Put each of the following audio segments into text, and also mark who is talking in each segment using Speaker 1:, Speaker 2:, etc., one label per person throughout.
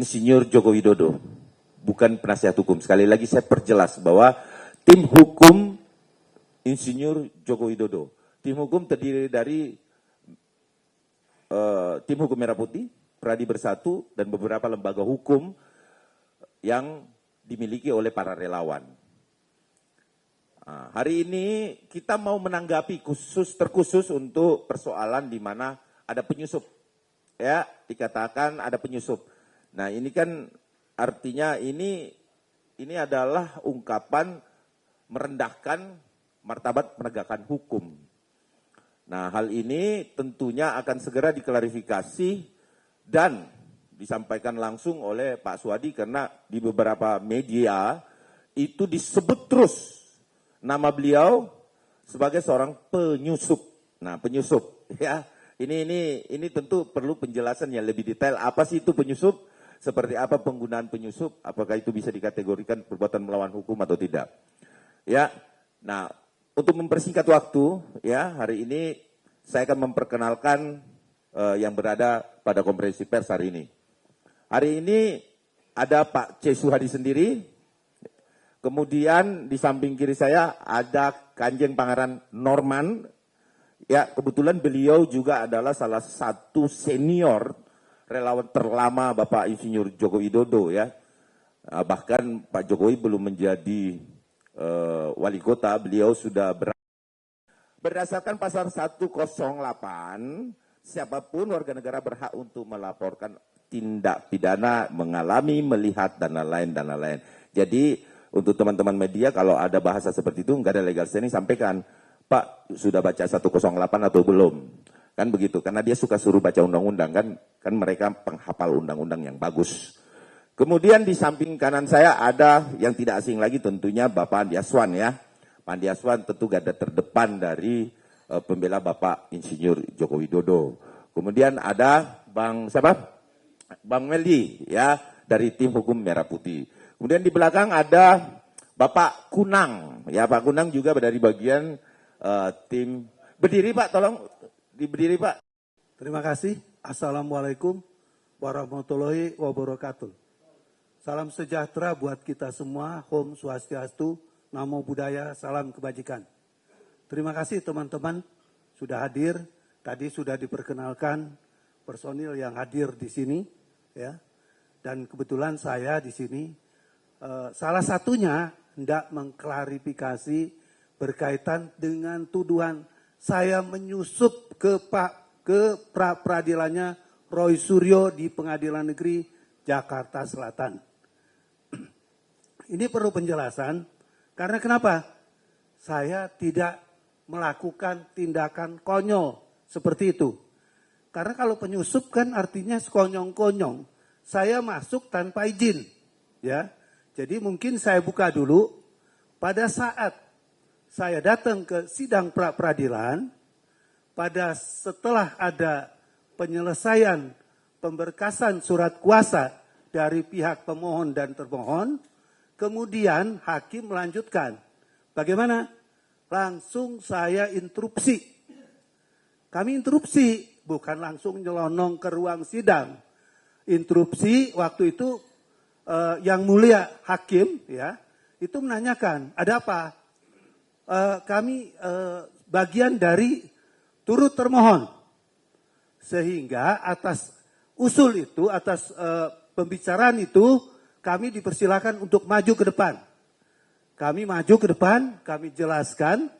Speaker 1: Insinyur Joko Widodo, bukan penasihat hukum. Sekali lagi saya perjelas bahwa tim hukum Insinyur Joko Widodo. Tim hukum terdiri dari tim hukum Merah Putih, Pradi Bersatu, dan beberapa lembaga hukum yang dimiliki oleh para relawan. Nah, hari ini kita mau menanggapi terkhusus untuk persoalan di mana ada penyusup. Ya, dikatakan ada penyusup. Nah, ini kan artinya ini adalah ungkapan merendahkan martabat penegakan hukum. Nah, hal ini tentunya akan segera diklarifikasi dan disampaikan langsung oleh Pak Suhadi karena di beberapa media itu disebut terus nama beliau sebagai seorang penyusup. Nah, penyusup ya. Ini tentu perlu penjelasan yang lebih detail. Apa sih itu penyusup? Seperti apa penggunaan penyusup? Apakah itu bisa dikategorikan perbuatan melawan hukum atau tidak? Ya. Nah, untuk mempersingkat waktu, ya, hari ini saya akan memperkenalkan yang berada pada konferensi pers hari ini. Hari ini ada Pak C. Suhadi sendiri, kemudian di samping kiri saya ada Kanjeng Pangeran Norman. Ya, kebetulan beliau juga adalah salah satu senior relawan terlama Bapak Insinyur Joko Widodo ya. Bahkan Pak Jokowi belum menjadi wali kota, beliau sudah berdasarkan pasal 108, siapapun warga negara berhak untuk melaporkan tindak pidana, mengalami, melihat, dan lain-lain. Jadi untuk teman-teman media kalau ada bahasa seperti itu, nggak ada legal standing, sampaikan, Pak sudah baca 108 atau belum? Kan begitu, karena dia suka suruh baca undang-undang, kan mereka penghafal undang-undang yang bagus. Kemudian di samping kanan saya ada yang tidak asing lagi tentunya Bapak Andi Aswan ya. Pak Andi Aswan tentu garda terdepan dari pembela Bapak Insinyur Joko Widodo. Kemudian ada Bang Meldi ya dari tim hukum Merah Putih. Kemudian di belakang ada Bapak Kunang. Ya, Pak Kunang juga dari bagian tim. Berdiri Pak, tolong diberdiri Pak.
Speaker 2: Terima kasih. Assalamualaikum warahmatullahi wabarakatuh. Salam sejahtera buat kita semua. Om Swastiastu, Namo Buddhaya, salam kebajikan. Terima kasih teman-teman sudah hadir. Tadi sudah diperkenalkan personil yang hadir di sini, ya. Dan kebetulan saya di sini salah satunya hendak mengklarifikasi berkaitan dengan tuduhan saya menyusup ke pra-peradilannya Roy Suryo di Pengadilan Negeri Jakarta Selatan. Ini perlu penjelasan, karena kenapa? Saya tidak melakukan tindakan konyol seperti itu. Karena kalau penyusup kan artinya sekonyong-konyong. Saya masuk tanpa izin, ya. Jadi mungkin saya buka dulu. Pada saat saya datang ke sidang pra-peradilan, setelah ada penyelesaian pemberkasan surat kuasa dari pihak pemohon dan termohon, kemudian hakim melanjutkan. Bagaimana? Langsung saya interupsi. Kami interupsi, bukan langsung nyelonong ke ruang sidang. Interupsi waktu itu yang mulia hakim ya, itu menanyakan, ada apa? Kami bagian dari turut termohon. Sehingga atas usul itu, atas pembicaraan itu, kami dipersilakan untuk maju ke depan. Kami maju ke depan, kami jelaskan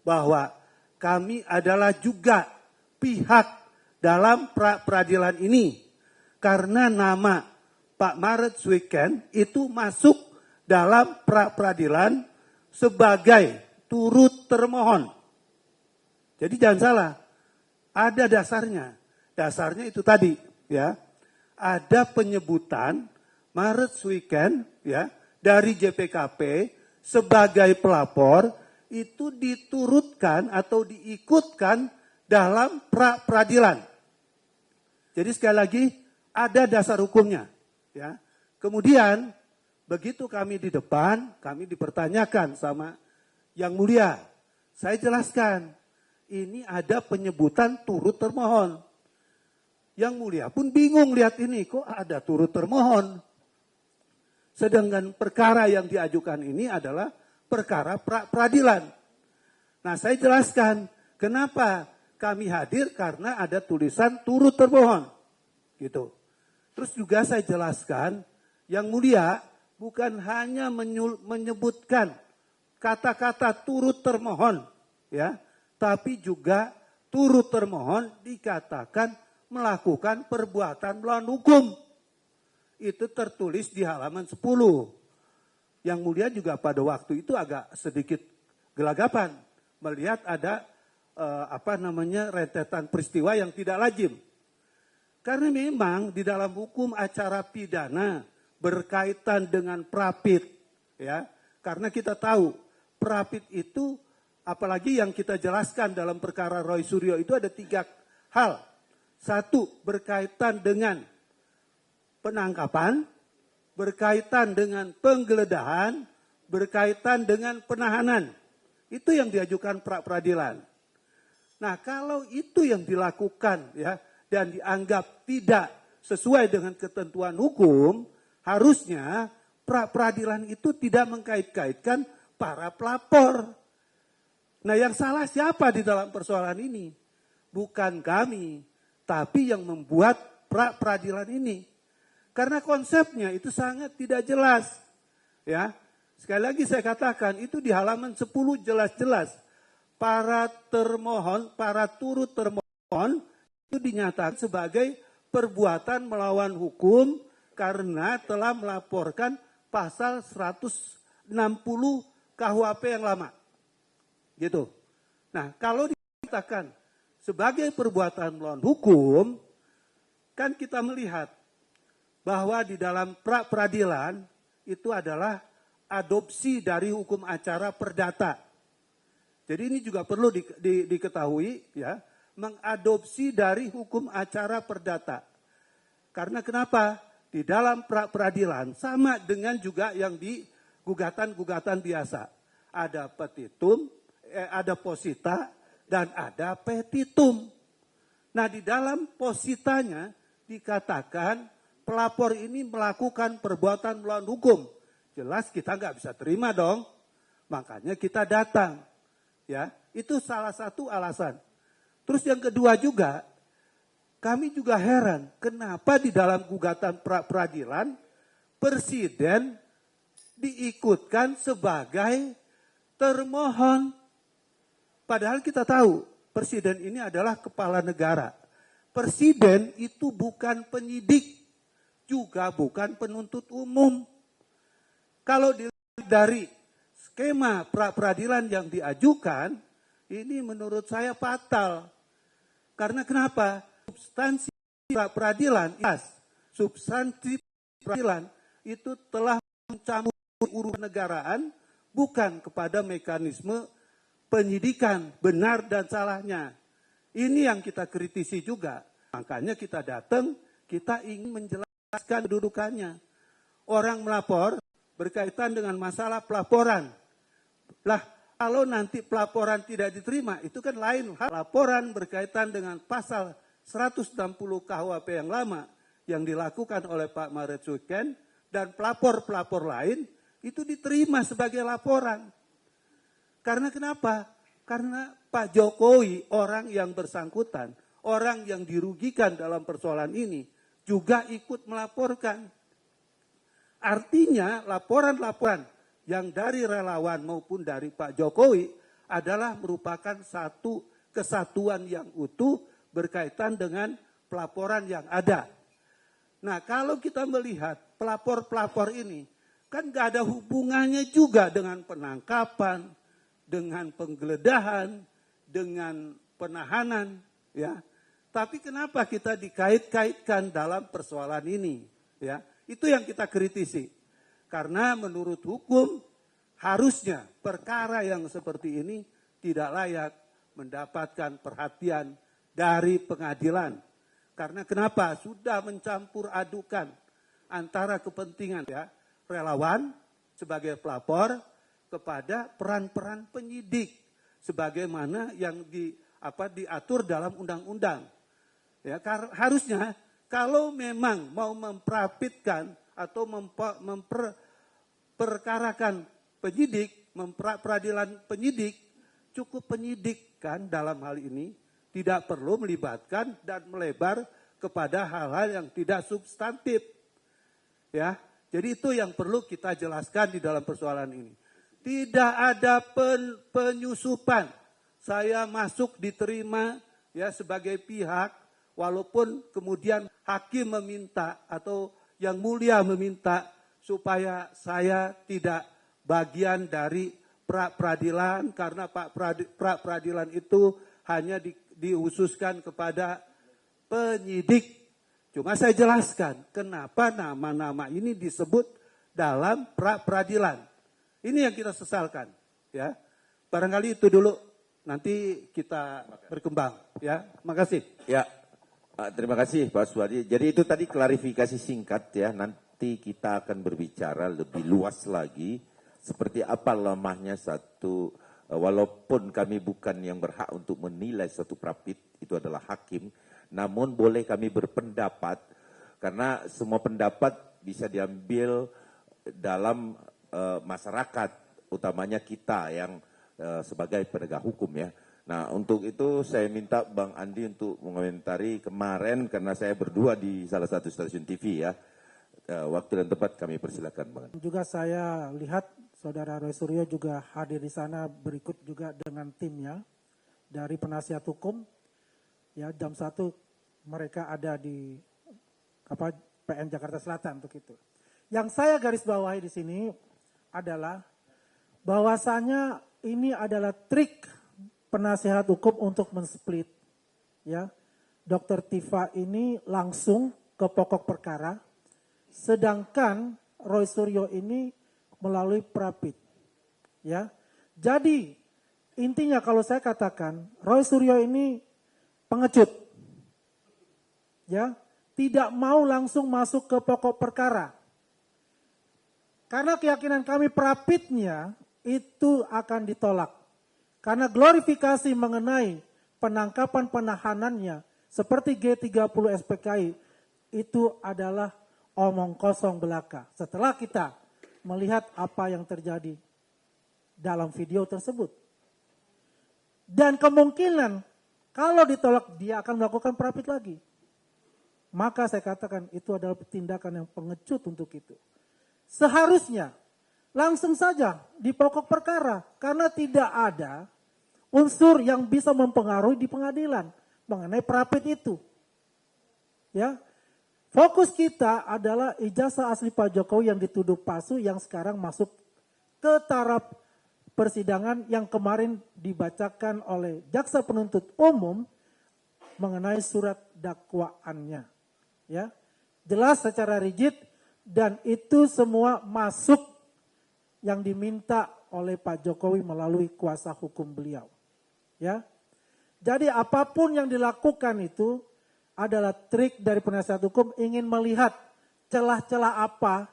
Speaker 2: bahwa kami adalah juga pihak dalam peradilan ini. Karena nama Pak Maret Suiken itu masuk dalam peradilan sebagai turut termohon. Jadi jangan salah, ada dasarnya. Dasarnya itu tadi, ya. Ada penyebutan Maret Suiken ya dari JPKP sebagai pelapor itu diturutkan atau diikutkan dalam pra-peradilan. Jadi sekali lagi ada dasar hukumnya ya. Kemudian begitu kami di depan, kami dipertanyakan sama yang mulia. Saya jelaskan, ini ada penyebutan turut termohon. Yang Mulia pun bingung lihat ini, kok ada turut termohon. Sedangkan perkara yang diajukan ini adalah perkara peradilan. Nah, saya jelaskan kenapa kami hadir, karena ada tulisan turut termohon. Gitu. Terus juga saya jelaskan, Yang Mulia bukan hanya menyebutkan kata-kata turut termohon, ya, tapi juga turut termohon dikatakan melakukan perbuatan melawan hukum. Itu tertulis di halaman 10. Yang Mulia juga pada waktu itu agak sedikit gelagapan melihat ada rentetan peristiwa yang tidak lazim. Karena memang di dalam hukum acara pidana berkaitan dengan prapit, ya. Karena kita tahu prapit itu, apalagi yang kita jelaskan dalam perkara Roy Suryo itu ada 3 hal. 1, berkaitan dengan penangkapan, berkaitan dengan penggeledahan, berkaitan dengan penahanan. Itu yang diajukan pra-peradilan. Nah, kalau itu yang dilakukan, ya, dan dianggap tidak sesuai dengan ketentuan hukum, harusnya pra-peradilan itu tidak mengkait-kaitkan para pelapor. Nah, yang salah siapa di dalam persoalan ini? Bukan kami, tapi yang membuat pra-peradilan ini. Karena konsepnya itu sangat tidak jelas. Ya, sekali lagi saya katakan, itu di halaman 10 jelas-jelas. Para termohon, para turut termohon, itu dinyatakan sebagai perbuatan melawan hukum karena telah melaporkan pasal 160 KUHP yang lama. Gitu. Nah, kalau dikatakan sebagai perbuatan melawan hukum, kan kita melihat bahwa di dalam pra-peradilan itu adalah adopsi dari hukum acara perdata. Jadi ini juga perlu diketahui, ya, mengadopsi dari hukum acara perdata. Karena kenapa? Di dalam pra-peradilan sama dengan juga yang di gugatan-gugatan biasa. Ada petitum, ada posita, dan ada petitum. Nah, di dalam positanya dikatakan pelapor ini melakukan perbuatan melawan hukum. Jelas kita nggak bisa terima dong. Makanya kita datang. Ya, itu salah satu alasan. Terus yang kedua juga, kami juga heran kenapa di dalam gugatan pra-peradilan presiden diikutkan sebagai termohon. Padahal kita tahu presiden ini adalah kepala negara. Presiden itu bukan penyidik, juga bukan penuntut umum. Kalau dilihat dari skema pra-peradilan yang diajukan, ini menurut saya fatal. Karena kenapa? Substansi pra-peradilan, substansi peradilan itu telah mencampur urusan negaraan, bukan kepada mekanisme penyidikan benar dan salahnya. Ini yang kita kritisi juga. Makanya kita datang, kita ingin menjelaskan kedudukannya. Orang melapor berkaitan dengan masalah pelaporan. Lah, kalau nanti pelaporan tidak diterima, itu kan lain hal. Laporan berkaitan dengan pasal 160 KUHP yang lama yang dilakukan oleh Pak Maretsuken dan pelapor-pelapor lain itu diterima sebagai laporan. Karena kenapa? Karena Pak Jokowi, orang yang bersangkutan, orang yang dirugikan dalam persoalan ini, juga ikut melaporkan. Artinya laporan-laporan yang dari relawan maupun dari Pak Jokowi adalah merupakan satu kesatuan yang utuh berkaitan dengan pelaporan yang ada. Nah, kalau kita melihat pelapor-pelapor ini, kan gak ada hubungannya juga dengan penangkapan, dengan penggeledahan, dengan penahanan, ya. Tapi kenapa kita dikait-kaitkan dalam persoalan ini, ya? Itu yang kita kritisi. Karena menurut hukum harusnya perkara yang seperti ini tidak layak mendapatkan perhatian dari pengadilan. Karena kenapa? Sudah mencampur adukan antara kepentingan, ya, relawan sebagai pelapor kepada peran-peran penyidik sebagaimana yang diatur dalam undang-undang. Ya, harusnya kalau memang mau memprapitkan atau memperkarakan penyidik, peradilan penyidik, cukup penyidik kan dalam hal ini, tidak perlu melibatkan dan melebar kepada hal-hal yang tidak substantif. Ya, jadi itu yang perlu kita jelaskan di dalam persoalan ini. Tidak ada penyusupan. Saya masuk diterima ya sebagai pihak, walaupun kemudian hakim meminta atau yang mulia meminta supaya saya tidak bagian dari pra-peradilan karena pra-peradilan itu hanya dihususkan kepada penyidik. Cuma saya jelaskan kenapa nama-nama ini disebut dalam pra-peradilan. Ini yang kita sesalkan, ya. Barangkali itu dulu, nanti kita berkembang, ya. Makasih.
Speaker 1: Ya, terima kasih Pak Suwadi. Jadi itu tadi klarifikasi singkat ya. Nanti kita akan berbicara lebih luas lagi seperti apa lemahnya satu, walaupun kami bukan yang berhak untuk menilai suatu prapit, itu adalah hakim, namun boleh kami berpendapat, karena semua pendapat bisa diambil dalam masyarakat, utamanya kita yang sebagai penegak hukum ya. Nah untuk itu saya minta Bang Andi untuk mengomentari kemarin, karena saya berdua di salah satu stasiun TV ya. Waktu dan tempat kami persilakan Bang Andi.
Speaker 3: Juga saya lihat Saudara Roy Suryo juga hadir di sana, berikut juga dengan timnya dari penasihat hukum. Ya, jam 1 mereka ada di PN Jakarta Selatan untuk itu. Yang saya garis bawahi di sini adalah bahwasanya ini adalah trik penasihat hukum untuk men-split. Ya, Dr. Tifa ini langsung ke pokok perkara, sedangkan Roy Suryo ini melalui prapit. Ya. Jadi intinya kalau saya katakan Roy Suryo ini pengecut. Ya, tidak mau langsung masuk ke pokok perkara. Karena keyakinan kami prapitnya itu akan ditolak. Karena glorifikasi mengenai penangkapan penahanannya seperti G30 SPKI itu adalah omong kosong belaka. Setelah kita melihat apa yang terjadi dalam video tersebut. Dan kemungkinan kalau ditolak dia akan melakukan prapit lagi. Maka saya katakan itu adalah tindakan yang pengecut untuk itu. Seharusnya langsung saja di pokok perkara. Karena tidak ada unsur yang bisa mempengaruhi di pengadilan mengenai prapit itu. Ya. Fokus kita adalah ijazah asli Pak Jokowi yang dituduh palsu yang sekarang masuk ke taraf persidangan yang kemarin dibacakan oleh jaksa penuntut umum mengenai surat dakwaannya. Ya, jelas secara rigid dan itu semua masuk yang diminta oleh Pak Jokowi melalui kuasa hukum beliau. Ya, jadi apapun yang dilakukan itu adalah trik dari penasihat hukum ingin melihat celah-celah apa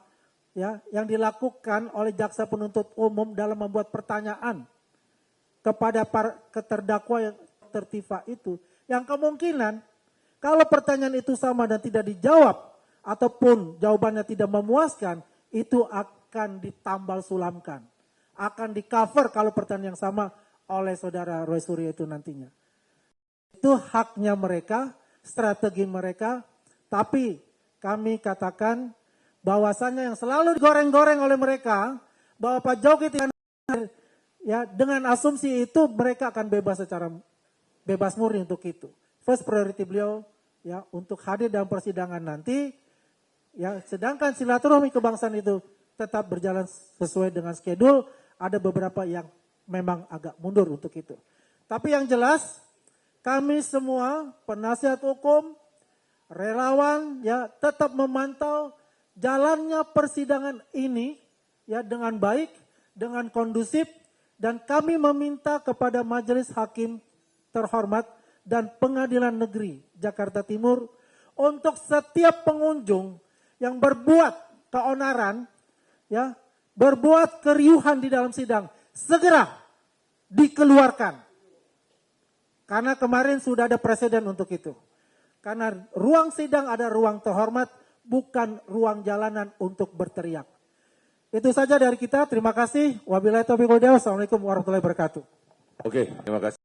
Speaker 3: ya yang dilakukan oleh jaksa penuntut umum dalam membuat pertanyaan kepada terdakwa yang tertifa itu, yang kemungkinan kalau pertanyaan itu sama dan tidak dijawab ataupun jawabannya tidak memuaskan, itu akan ditambal sulamkan, akan di cover kalau pertanyaan yang sama oleh saudara Roy Suryo itu nantinya. Itu haknya mereka, strategi mereka, tapi kami katakan bahwasannya yang selalu digoreng-goreng oleh mereka bahwa Pak Jokowi tidak, ya dengan asumsi itu mereka akan bebas secara bebas murni untuk itu. First priority beliau ya untuk hadir dalam persidangan nanti, ya sedangkan silaturahmi kebangsaan itu tetap berjalan sesuai dengan schedule. Ada beberapa yang memang agak mundur untuk itu. Tapi yang jelas kami semua penasihat hukum, relawan ya tetap memantau jalannya persidangan ini ya dengan baik, dengan kondusif, dan kami meminta kepada Majelis Hakim terhormat dan Pengadilan Negeri Jakarta Timur untuk setiap pengunjung yang berbuat keonaran ya, berbuat keriuhan di dalam sidang segera dikeluarkan. Karena kemarin sudah ada presiden untuk itu. Karena ruang sidang ada ruang terhormat, bukan ruang jalanan untuk berteriak. Itu saja dari kita. Terima kasih. Wabillahi taufiq wal hidayah. Wassalamualaikum warahmatullahi wabarakatuh.
Speaker 1: Oke, terima kasih.